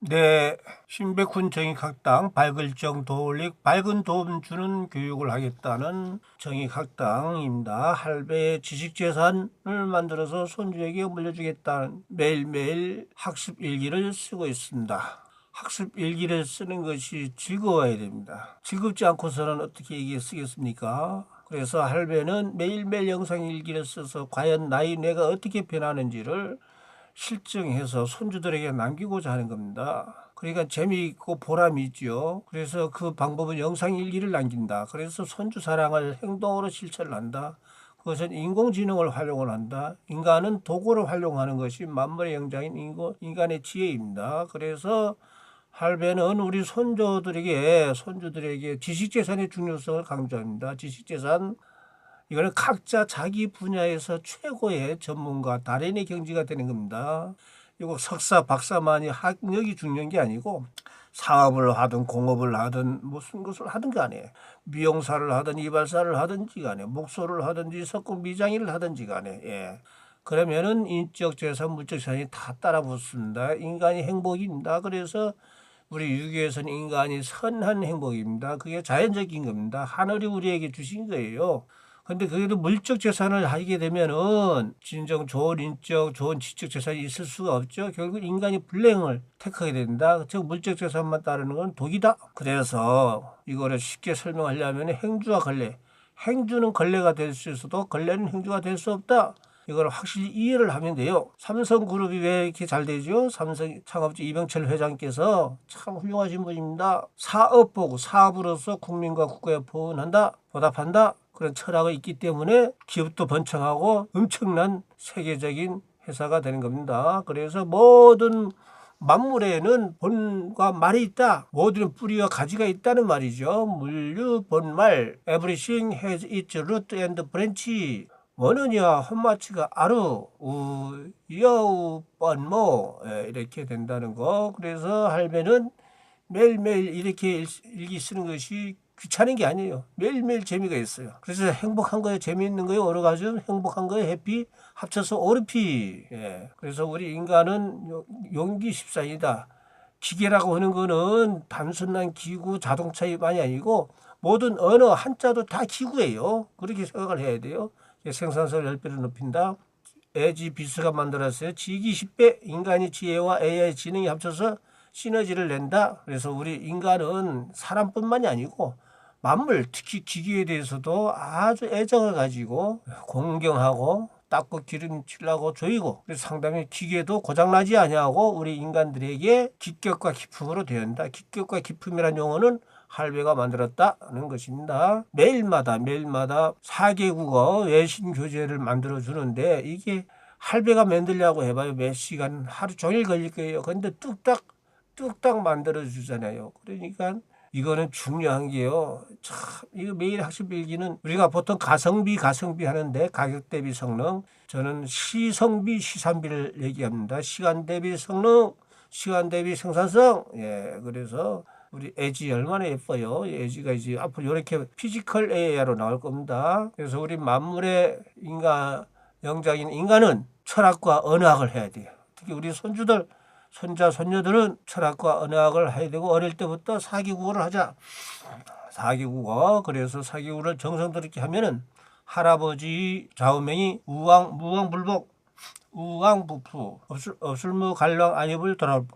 네, 신백훈 정의학당 발글정 도울릭 밝은 도움 주는 교육을 하겠다는 정의학당입니다. 할배의 지식재산을 만들어서 손주에게 물려주겠다는 매일매일 학습일기를 쓰고 있습니다. 학습일기를 쓰는 것이 즐거워야 됩니다. 즐겁지 않고서는 어떻게 이게 쓰겠습니까? 그래서 할배는 매일매일 영상일기를 써서 과연 나의 뇌가 어떻게 변하는지를 실증해서 손주들에게 남기고자 하는 겁니다. 그러니까 재미있고 보람이 있죠. 그래서 그 방법은 영상일기를 남긴다. 그래서 손주 사랑을 행동으로 실천을 한다. 그것은 인공지능을 활용을 한다. 인간은 도구를 활용하는 것이 만물의 영장인 인간의 지혜입니다. 그래서 할배는 우리 손주들에게 지식재산의 중요성을 강조합니다. 지식재산, 이거는 각자 자기 분야에서 최고의 전문가, 달인의 경지가 되는 겁니다. 이거 석사, 박사만이 학력이 중요한 게 아니고 사업을 하든 공업을 하든 무슨 것을 하든 간에 미용사를 하든 이발사를 하든지 간에 목소를 하든지 석궁 미장일을 하든지 간에 그러면은 인적 재산, 물적 재산이 다 따라 붙습니다. 인간이 행복입니다. 그래서 우리 유교에서는 인간이 선한 행복입니다. 그게 자연적인 겁니다. 하늘이 우리에게 주신 거예요. 근데 그래도 물적 재산을 하게 되면은 진정 좋은 인적, 좋은 지적 재산이 있을 수가 없죠. 결국 인간이 불행을 택하게 된다. 즉 물적 재산만 따르는 건 독이다. 그래서 이거를 쉽게 설명하려면 행주와 걸레. 행주는 걸레가 될 수 있어도 걸레는 행주가 될 수 없다. 이걸 확실히 이해를 하면 돼요. 삼성그룹이 왜 이렇게 잘 되죠? 삼성 창업주 이병철 회장께서 참 훌륭하신 분입니다. 사업보고 사업으로서 국민과 국가에 보은한다, 보답한다. 그런 철학이 있기 때문에 기업도 번창하고 엄청난 세계적인 회사가 되는 겁니다. 그래서 모든 만물에는 본과 말이 있다. 모든 뿌리와 가지가 있다는 말이죠. 물류, 본말, everything has its root and branch. 원은이와 혼마치가 아루, 여우, 뻔모 이렇게 된다는 거. 그래서 할배는 매일매일 이렇게 일기 쓰는 것이 귀찮은 게 아니에요. 매일매일 재미가 있어요. 그래서 행복한 거에 재미있는 거에 오르가즘, 행복한 거에 해피, 합쳐서 오르피. 그래서 우리 인간은 용기 십산이다. 기계라고 하는 거는 단순한 기구, 자동차만이 아니고 모든 언어, 한자도 다 기구예요. 그렇게 생각을 해야 돼요. 생산성을 10배로 높인다. 에지 비스가 만들었어요. 지기 10배, 인간의 지혜와 AI 지능이 합쳐서 시너지를 낸다. 그래서 우리 인간은 사람뿐만이 아니고 만물, 특히 기계에 대해서도 아주 애정을 가지고 공경하고 닦고 기름칠라고 조이고, 그래서 상당히 기계도 고장나지 아니하고 우리 인간들에게 기격과 기품으로 되었다. 기격과 기품이라는 용어는 할배가 만들었다는 것입니다. 매일마다 4개국어 외신 교재를 만들어 주는데 이게 할배가 만들려고 해봐요. 몇 시간, 하루 종일 걸릴 거예요. 근데 뚝딱 만들어 주잖아요. 그러니까 이거는 중요한 게요. 참, 이거 매일 학습 일기는 우리가 보통 가성비 하는데 가격 대비 성능, 저는 시성비, 시산비를 얘기합니다. 시간 대비 성능, 시간 대비 생산성. 그래서 우리 에지 얼마나 예뻐요. 에지가 이제 앞으로 이렇게 피지컬 AI로 나올 겁니다. 그래서 우리 만물의 영장인 인간은 철학과 언어학을 해야 돼요. 특히 우리 손자, 손녀들은 철학과 언어학을 해야 되고 어릴 때부터 사기국어를 하자. 사기국어. 그래서 사기국어를 정성스럽게 하면은 할아버지 좌우명이 무왕불복, 우왕부푸, 없을무갈랑 안입을 돌아올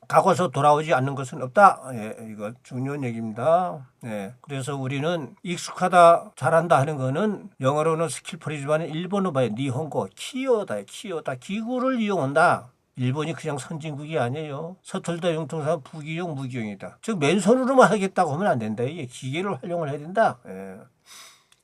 가고서 돌아오지 않는 것은 없다. 이거 중요한 얘기입니다. 그래서 우리는 익숙하다, 잘한다 하는 거는 영어로는 스킬풀이지만 일본어 봐요. 니혼고, 키요다. 기구를 이용한다. 일본이 그냥 선진국이 아니에요. 서툴다 융통상 부기용, 무기용이다. 즉 맨손으로만 하겠다고 하면 안 된다. 이게 기계를 활용을 해야 된다.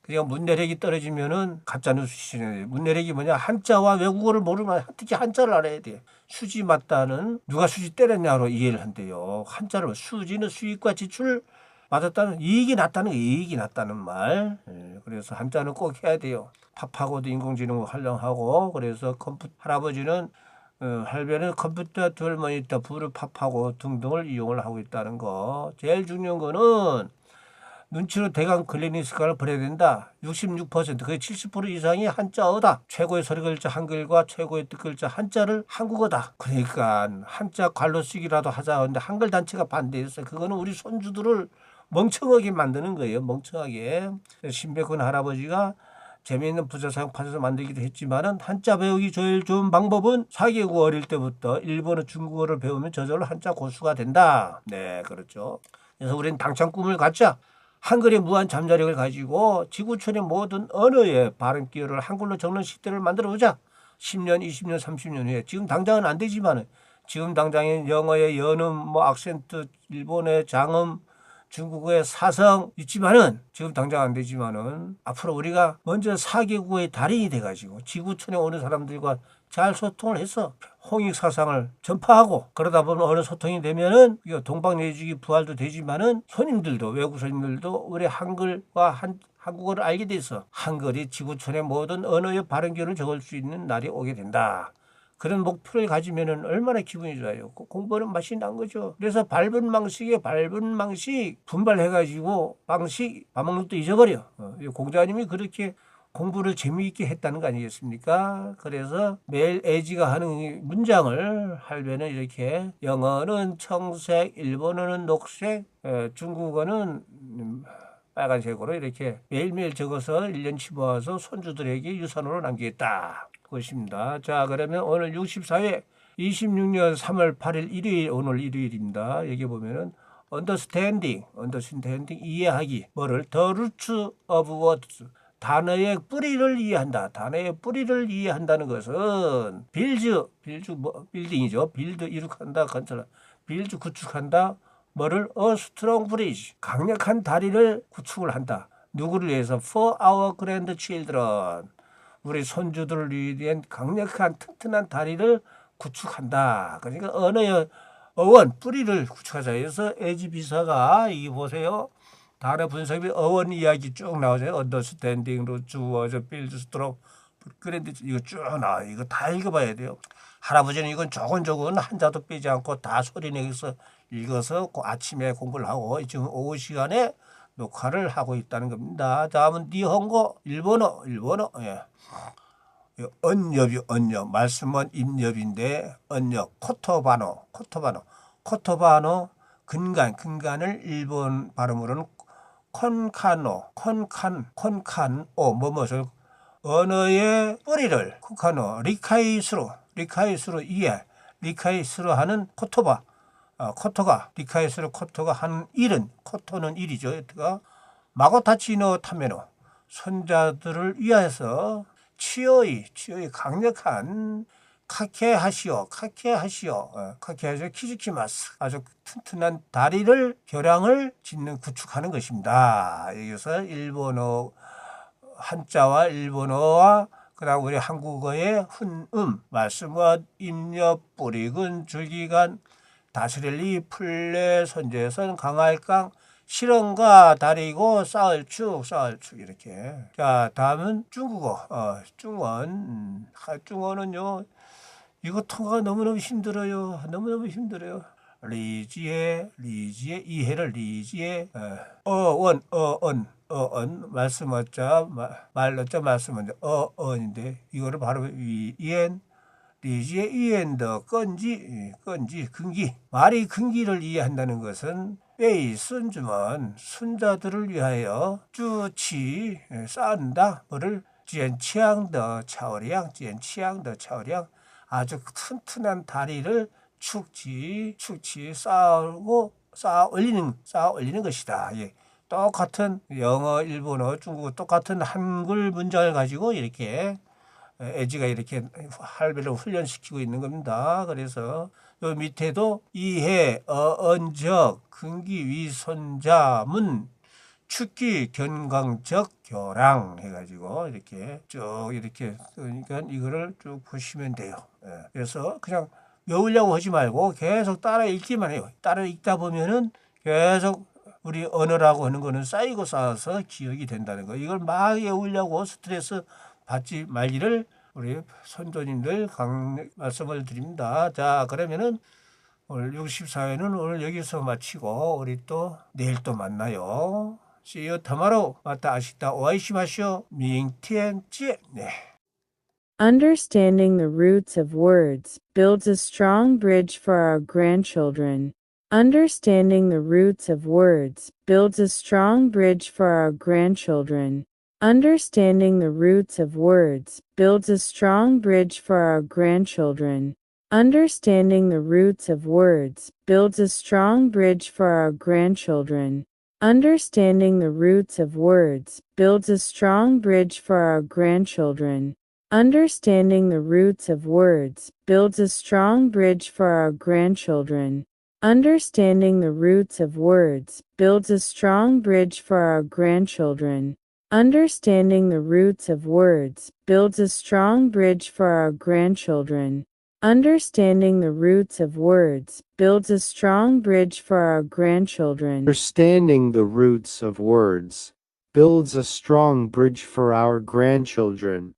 그냥 문내력이 떨어지면은 가짜뉴스 시즌에 문내력이 뭐냐, 한자와 외국어를 모르면 특히 한자를 알아야 돼. 수지 맞다는 누가 수지 때렸냐로 이해를 한대요. 한자를 수지는 수익과 지출 맞았다는 이익이 났다는 말. 그래서 한자는 꼭 해야 돼요. 팝하고도 인공지능을 활용하고. 그래서 할아버지는 할배는 컴퓨터, 듀얼 모니터, 브루팝하고 등등을 이용을 하고 있다는 거. 제일 중요한 거는 눈치로 대강 걸리는 습관을 버려야 된다. 66%, 거의 70% 이상이 한자어다. 최고의 서리 글자 한글과 최고의 뜻 글자 한자를 한국어다. 그러니까 한자 관로 쓰기라도 하자. 근데 한글 단체가 반대했어요. 그거는 우리 손주들을 멍청하게 만드는 거예요. 멍청하게. 신백훈 할아버지가 재미있는 부사사용 판서 만들기도 했지만은 한자 배우기 제일 좋은 방법은 4개국 어릴 때부터 일본어, 중국어를 배우면 저절로 한자 고수가 된다. 네, 그렇죠. 그래서 우리는 당찬 꿈을 갖자. 한글의 무한 잠자력을 가지고 지구촌의 모든 언어의 발음 기호를 한글로 적는 시대를 만들어보자. 10년, 20년, 30년 후에. 지금 당장은 안 되지만 지금 당장엔 영어의 연음, 뭐 악센트, 일본의 장음, 중국어의 사성 있지만은 지금 당장 안 되지만은 앞으로 우리가 먼저 4개국의 달인이 돼가지고 지구촌에 오는 사람들과 잘 소통을 해서 홍익 사상을 전파하고 그러다 보면 어느 소통이 되면은 동방예주기 부활도 되지만은 손님들도 외국 손님들도 우리 한글과 한국어를 알게 돼서 한글이 지구촌의 모든 언어의 발음기를 적을 수 있는 날이 오게 된다. 그런 목표를 가지면은 얼마나 기분이 좋아요. 공부하는 맛이 난 거죠. 그래서 밟은 방식 분발해가지고 방식 밥 먹는 것도 잊어버려. 공자님이 그렇게 공부를 재미있게 했다는 거 아니겠습니까? 그래서 매일 애지가 하는 문장을 할배는 이렇게 영어는 청색, 일본어는 녹색, 중국어는 빨간색으로 이렇게 매일매일 적어서 1년치 모아서 손주들에게 유산으로 남기겠다. 그것입니다. 자, 그러면 오늘 64회 26년 3월 8일 일요일, 오늘 일요일입니다. 여기 보면은 understanding 이해하기. 뭐를 the roots of words 단어의 뿌리를 이해한다. 단어의 뿌리를 이해한다는 것은 빌딩이죠. 빌드 이룩한다, 건설. 빌드 구축한다. 뭐를 a strong bridge 강력한 다리를 구축을 한다. 누구를 위해서? for our grandchildren 우리 손주들을 위한 강력한 튼튼한 다리를 구축한다. 그러니까 언어의 어원 뿌리를 구축하자. 그래서 에지비서가 이게 보세요. 단어 분석이 어원 이야기 쭉 나오죠. 언더스탠딩, 루츠, 워저, 빌드, 스트롱, 그랜드 이거 쭉 나와. 이거 다 읽어봐야 돼요. 할아버지는 이건 조곤조곤 한자도 빼지 않고 다 소리내서 읽어서 아침에 공부를 하고 지금 오후 시간에 녹화를 하고 있다는 겁니다. 다음은 니혼고 일본어. 예. 언엽이 언엽. 말씀은 임엽인데 언엽. 코토바노. 근간을 일본 발음으로는 콘칸오 뭐뭐를 언어의 뿌리를 콘카노 리카이스로 이해 리카이스로 하는 코토가 리카이스로 코토가 하는 일은 코토는 일이죠. 마고타치노 타메노 손자들을 위하여서 치어이 강력한 카케하시오 키즈키마스 아주 튼튼한 다리를 교량을 짓는 구축하는 것입니다. 여기서 일본어 한자와 일본어와 그다음 우리 한국어의 훈음 말씀과 임nhập 뿌리근 줄기간 다스렐리 플레 선제선 강할강 실언과 다리고 쌓을축 이렇게. 자, 다음은 중국어. 중원은요. 이거 통과가 너무너무 힘들어요. 리지에 이해를 리지에 어언 말씀어자 말어자 말씀어자 어언인데 이거를 바로 이엔 리지에 이엔더 건지 근기 말이 근기를 이해한다는 것은 웨이 순주먼 순자들을 위하여 쭈치 쌓는다 뭐를 지엔치앙더 차오리양 아주 튼튼한 다리를 축지 쌓아 올리는 것이다. 예. 똑같은 영어, 일본어, 중국어 똑같은 한글 문장을 가지고 이렇게 애지가 이렇게 할배를 훈련시키고 있는 겁니다. 그래서 요 밑에도 이해, 언적, 근기, 위손자, 문, 축기, 견광적, 교랑 해가지고 이렇게 쭉 이렇게 그러니까 이거를 쭉 보시면 돼요. 그래서 그냥 외우려고 하지 말고 계속 따라 읽기만 해요. 따라 읽다 보면은 계속 우리 언어라고 하는 거는 쌓여서 기억이 된다는 거. 이걸 막 외우려고 스트레스 받지 말기를 우리 선조님들 말씀을 드립니다. 자, 그러면은 오늘 64회는 오늘 여기서 마치고 우리 또 내일 또 만나요. See you tomorrow. また明日お会いしましょう。明天见。ね。Understanding the roots of words builds a strong bridge for our grandchildren. Understanding the roots of words builds a strong bridge for our grandchildren. Understanding the roots of words builds a strong bridge for our grandchildren. Understanding the roots of words builds a strong bridge for our grandchildren. Understanding the roots of words builds a strong bridge for our grandchildren. Understanding the roots of words builds a strong bridge for our grandchildren. Understanding the roots of words builds a strong bridge for our grandchildren. Understanding the roots of words builds a strong bridge for our grandchildren. Understanding the roots of words builds a strong bridge for our grandchildren. Understanding the roots of words builds a strong bridge for our grandchildren.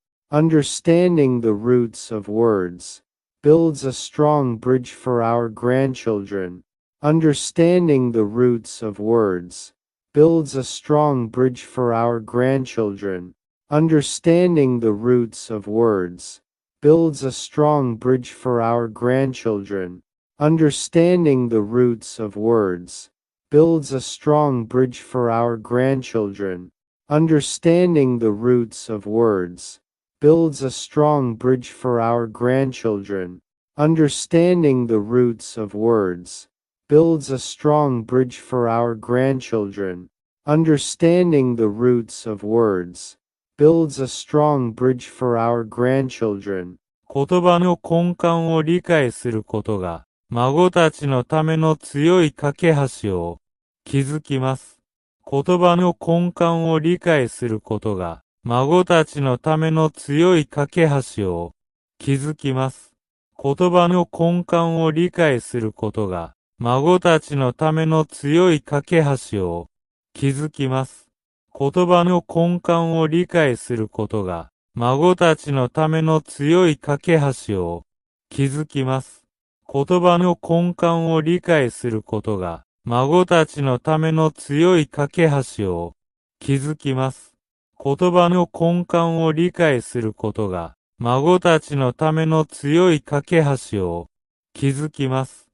Understanding the roots of words builds a strong bridge for our grandchildren. Understanding the roots of words builds a strong bridge for our grandchildren. Understanding the roots of words builds a strong bridge for our grandchildren. Understanding the roots of words builds a strong bridge for our grandchildren. Understanding the roots of words builds a strong bridge for our grandchildren. Understanding the roots of words builds a strong bridge for our grandchildren. Understanding the roots of words builds a strong bridge for our grandchildren. 言葉の根幹を理解することが、孫たちのための強い架け橋を築きます。言葉の根幹を理解することが、孫たちのための強い架け橋を築きます。言葉の根幹を理解することが、孫たちのための強い架け橋を築きます。言葉の根幹を理解することが、孫たちのための強い架け橋を築きます。言葉の根幹を理解することが、孫たちのための強い架け橋を築きます。言葉の根幹を理解することが、孫たちのための強い架け橋を築きます。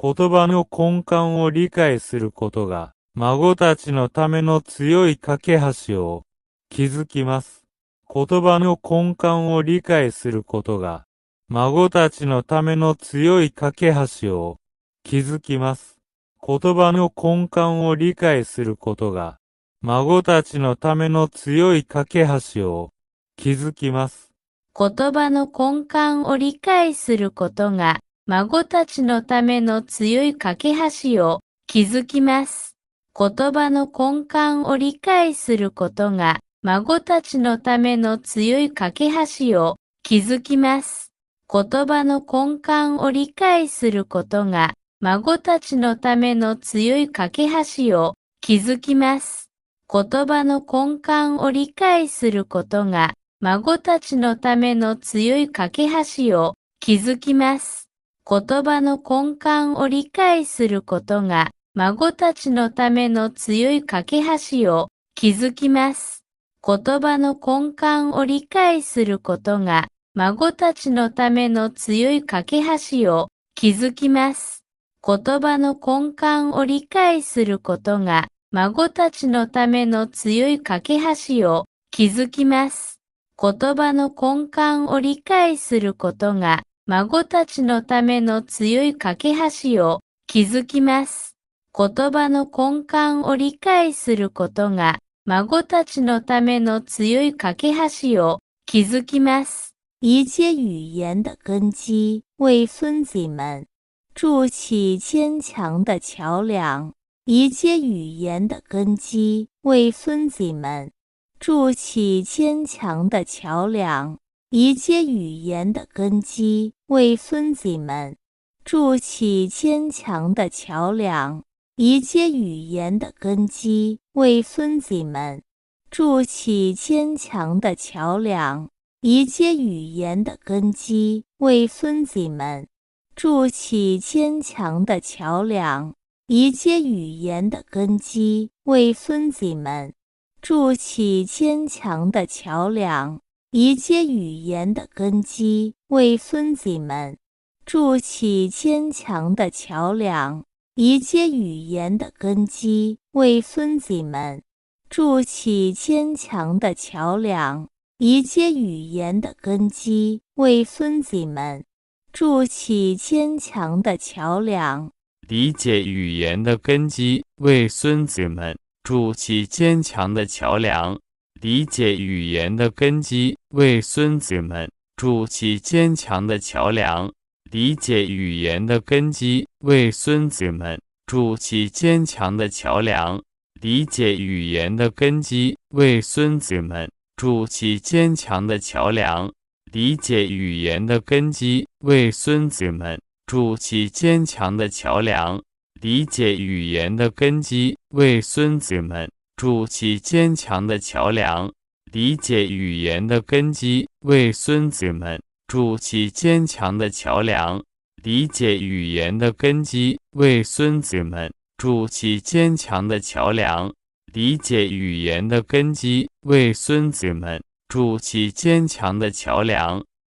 言葉の根幹を理解することが、孫たちのための強い架け橋を築きます。言葉の根幹を理解することが、孫たちのための強い架け橋を築きます。言葉の根幹を理解することが、孫たちのための強い架け橋を築きます。言葉の根幹を理解することが、孫たちのための強い架け橋を築きます。言葉の根幹を理解することが、孫たちのための強い架け橋を築きます。言葉の根幹を理解することが、孫たちのための強い架け橋を築きます。言葉の根幹を理解することが、孫たちのための強い架け橋を築きます。言葉の根幹を理解することが、孫たちのための強い架け橋を築きます。言葉の根幹を理解することが、孫たちのための強い架け橋を築きます。言葉の根幹を理解することが、孫たちのための強い架け橋を築きます。言葉の根幹を理解することが、孫たちのための強い架け橋を築きます。言葉の根幹を理解することが、孫たちのための強い架け橋を築きます。一些语言的根基，为孙子们筑起坚强的桥梁。一些语言的根基，为孙子们筑起坚强的桥梁。一些语言的根基，为孙子们筑起坚强的桥梁。一些语言的根基，为孙子们筑起坚强的桥梁。一些语言的根基，为孙子们筑起坚强的桥梁。移阶语言的根基，为孙子们筑起坚强的桥梁。移阶语言的根基，为孙子们筑起坚强的桥梁。移阶语言的根基，为孙子们筑起坚强的桥梁。移阶语言的根基，为孙子们筑起坚强的桥梁。理解语言的根基，为孙子们筑起坚强的桥梁。理解语言的根基，为孙子们筑起坚强的桥梁。理解语言的根基，为孙子们筑起坚强的桥梁。理解语言的根基，为孙子们筑起坚强的桥梁。理解语言的根基，为孙子们筑起坚强的桥梁。理解语言的根基，为孙子们筑起坚强的桥梁。理解语言的根基，为孙子们筑起坚强的桥梁。理解语言的根基，为孙子们筑起坚强的桥梁。理解语言的根基，为孙子们筑起坚强的桥梁。